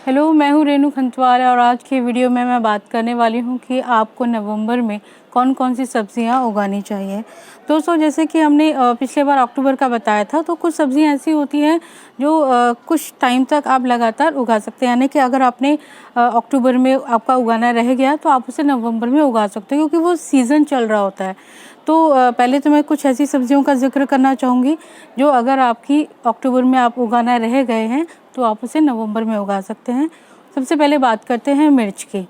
Hello, मैं हूँ रेनू खंतवार और आज की वीडियो में मैं बात करने वाली हूँ कि आपको नवंबर में कौन कौन सी सब्जियाँ उगानी चाहिए। दोस्तों, जैसे कि हमने पिछले बार अक्टूबर का बताया था, तो कुछ सब्जियाँ ऐसी होती हैं जो कुछ टाइम तक आप लगातार उगा सकते हैं। यानी कि अगर आपने अक्टूबर में आपका उगाना रह गया तो आप उसे नवंबर में उगा सकते हो, क्योंकि वो सीज़न चल रहा होता है। तो पहले तो मैं कुछ ऐसी सब्जियों का ज़िक्र करना चाहूँगी जो अगर आपकी अक्टूबर में आप उगाना रह गए हैं तो आप उसे नवंबर में उगा सकते हैं। सबसे पहले बात करते हैं मिर्च की।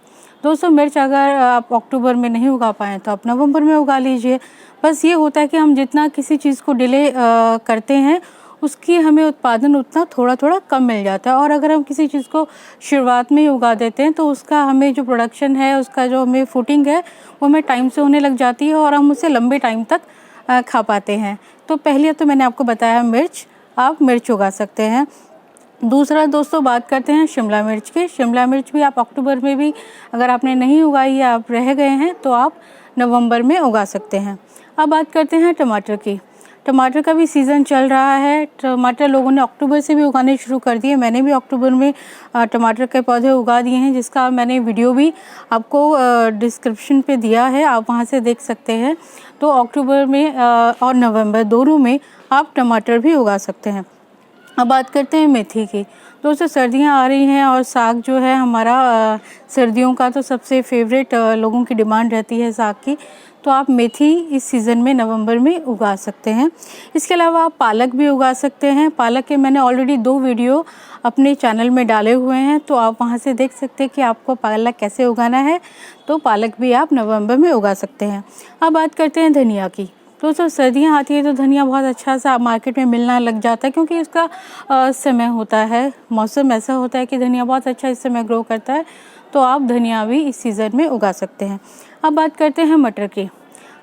दोस्तों, मिर्च अगर आप अक्टूबर में नहीं उगा पाएँ तो आप नवंबर में उगा लीजिए। बस ये होता है कि हम जितना किसी चीज़ को डिले करते हैं उसकी हमें उत्पादन उतना थोड़ा-थोड़ा कम मिल जाता है, और अगर हम किसी चीज़ को शुरुआत में ही उगा देते हैं तो उसका हमें जो प्रोडक्शन है, उसका जो हमें फूटिंग है, वो हमें टाइम से होने लग जाती है और हम उसे लंबे टाइम तक खा पाते हैं। तो पहले तो मैंने आपको बताया मिर्च, आप मिर्च उगा सकते हैं। दूसरा दोस्तों, बात करते हैं शिमला मिर्च की। शिमला मिर्च भी आप अक्टूबर में भी अगर आपने नहीं उगाई या आप रह गए हैं तो आप नवंबर में उगा सकते हैं। अब बात करते हैं टमाटर की। टमाटर का भी सीज़न चल रहा है। टमाटर लोगों ने अक्टूबर से भी उगाने शुरू कर दिए। मैंने भी अक्टूबर में टमाटर के पौधे उगा दिए हैं, जिसका मैंने वीडियो भी आपको डिस्क्रिप्शन पे दिया है, आप वहाँ से देख सकते हैं। तो अक्टूबर में और नवंबर दोनों में आप टमाटर भी उगा सकते हैं। अब बात करते हैं मेथी की। दोस्तों, सर्दियां आ रही हैं और साग जो है हमारा सर्दियों का तो सबसे फेवरेट लोगों की डिमांड रहती है साग की। तो आप मेथी इस सीज़न में नवंबर में उगा सकते हैं। इसके अलावा आप पालक भी उगा सकते हैं। पालक के मैंने ऑलरेडी 2 वीडियो अपने चैनल में डाले हुए हैं, तो आप वहां से देख सकते हैं कि आपको पालक कैसे उगाना है। तो पालक भी आप नवंबर में उगा सकते हैं। अब बात करते हैं धनिया की। दोस्तों, सर्दियाँ आती है तो धनिया बहुत अच्छा सा मार्केट में मिलना लग जाता है, क्योंकि इसका समय होता है, मौसम ऐसा होता है कि धनिया बहुत अच्छा इस समय ग्रो करता है। तो आप धनिया भी इस सीज़न में उगा सकते हैं। अब बात करते हैं मटर की।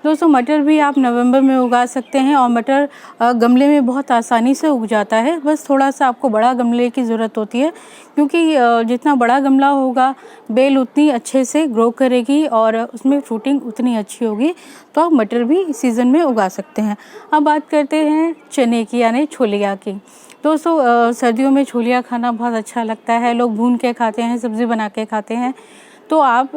दोस्तों, मटर भी आप नवंबर में उगा सकते हैं और मटर गमले में बहुत आसानी से उग जाता है। बस थोड़ा सा आपको बड़ा गमले की ज़रूरत होती है, क्योंकि जितना बड़ा गमला होगा बेल उतनी अच्छे से ग्रो करेगी और उसमें फ्रूटिंग उतनी अच्छी होगी। तो आप मटर भी इस सीज़न में उगा सकते हैं। अब बात करते हैं चने की, यानी छोलिया की। दोस्तों, सर्दियों में छोलिया खाना बहुत अच्छा लगता है। लोग भून के खाते हैं, सब्ज़ी बना के खाते हैं। तो आप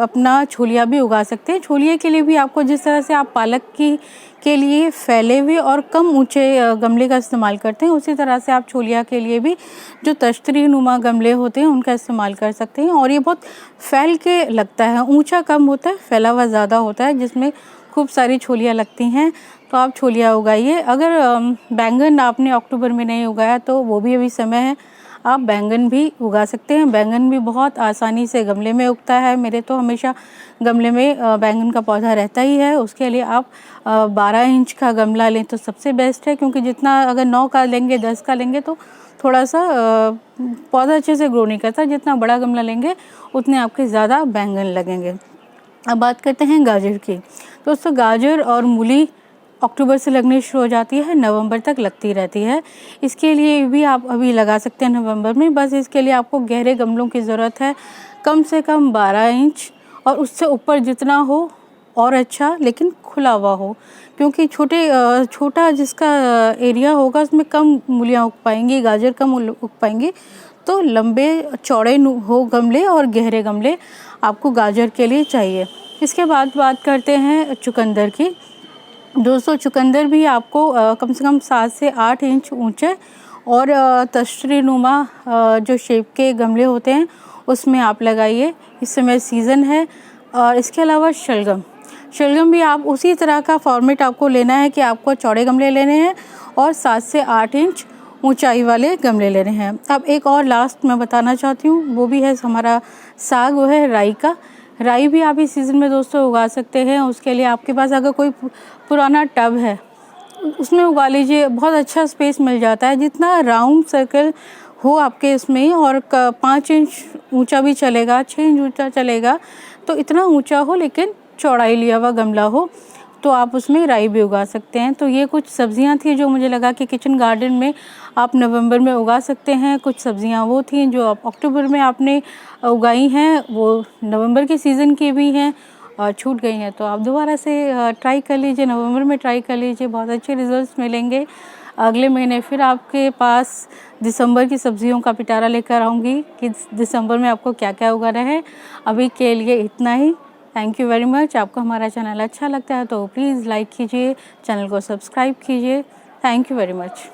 अपना छोलिया भी उगा सकते हैं। छोलिए के लिए भी आपको जिस तरह से आप पालक की के लिए फैले हुए और कम ऊंचे गमले का इस्तेमाल करते हैं, उसी तरह से आप छोलिया के लिए भी जो तश्तरी नुमा गमले होते हैं उनका इस्तेमाल कर सकते हैं। और ये बहुत फैल के लगता है, ऊंचा कम होता है, फैला हुआ ज़्यादा होता है, जिसमें खूब सारी छोलियाँ लगती हैं। तो आप छोलिया उगाइए। अगर बैंगन आपने अक्टूबर में नहीं उगाया तो वो भी अभी समय है, आप बैंगन भी उगा सकते हैं। बैंगन भी बहुत आसानी से गमले में उगता है। मेरे तो हमेशा गमले में बैंगन का पौधा रहता ही है। उसके लिए आप 12 इंच का गमला लें तो सबसे बेस्ट है, क्योंकि जितना अगर 9 का लेंगे, 10 का लेंगे तो थोड़ा सा पौधा अच्छे से ग्रो नहीं करता। जितना बड़ा गमला लेंगे उतने आपके ज़्यादा बैंगन लगेंगे। अब बात करते हैं गाजर की। दोस्तों, गाजर और मूली अक्टूबर से लगनी शुरू हो जाती है, नवंबर तक लगती रहती है। इसके लिए भी आप अभी लगा सकते हैं नवंबर में। बस इसके लिए आपको गहरे गमलों की ज़रूरत है, कम से कम 12 इंच, और उससे ऊपर जितना हो और अच्छा, लेकिन खुला हुआ हो, क्योंकि छोटा जिसका एरिया होगा उसमें कम मूलियाँ उग पाएंगी, गाजर कम उग पाएंगी। तो लंबे चौड़े हो गमले और गहरे गमले आपको गाजर के लिए चाहिए। इसके बाद बात करते हैं चुकंदर की। दोस्तों, चुकंदर भी आपको कम से कम 7 से 8 इंच ऊंचे और तश्तरी नुमा जो शेप के गमले होते हैं उसमें आप लगाइए। इस समय सीज़न है। और इसके अलावा शलगम भी आप उसी तरह का फॉर्मेट आपको लेना है कि आपको चौड़े गमले लेने हैं और 7 से 8 इंच ऊंचाई वाले गमले लेने हैं। अब एक और लास्ट मैं बताना चाहती हूँ, वो भी है हमारा साग, वो है राई का। राई भी आप इस सीज़न में दोस्तों उगा सकते हैं। उसके लिए आपके पास अगर कोई पुराना टब है उसमें उगा लीजिए, बहुत अच्छा स्पेस मिल जाता है। जितना राउंड सर्कल हो आपके इसमें, और 5 इंच ऊंचा भी चलेगा, 6 इंच ऊंचा चलेगा, तो इतना ऊंचा हो लेकिन चौड़ाई लिया हुआ गमला हो, तो आप उसमें राई भी उगा सकते हैं। तो ये कुछ सब्जियां थी जो मुझे लगा कि किचन गार्डन में आप नवंबर में उगा सकते हैं। कुछ सब्जियां वो थी जो आप अक्टूबर में आपने उगाई हैं, वो नवंबर के सीज़न की भी हैं और छूट गई हैं, तो आप दोबारा से ट्राई कर लीजिए, नवंबर में ट्राई कर लीजिए, बहुत अच्छे रिजल्ट्स मिलेंगे। अगले महीने फिर आपके पास दिसंबर की सब्जियों का पिटारा लेकर आऊँगी कि दिसंबर में आपको क्या क्या उगाना है। अभी के लिए इतना ही। Thank you very much. आपको हमारा चैनल अच्छा लगता है तो प्लीज़ लाइक कीजिए, चैनल को सब्सक्राइब कीजिए। Thank you very much.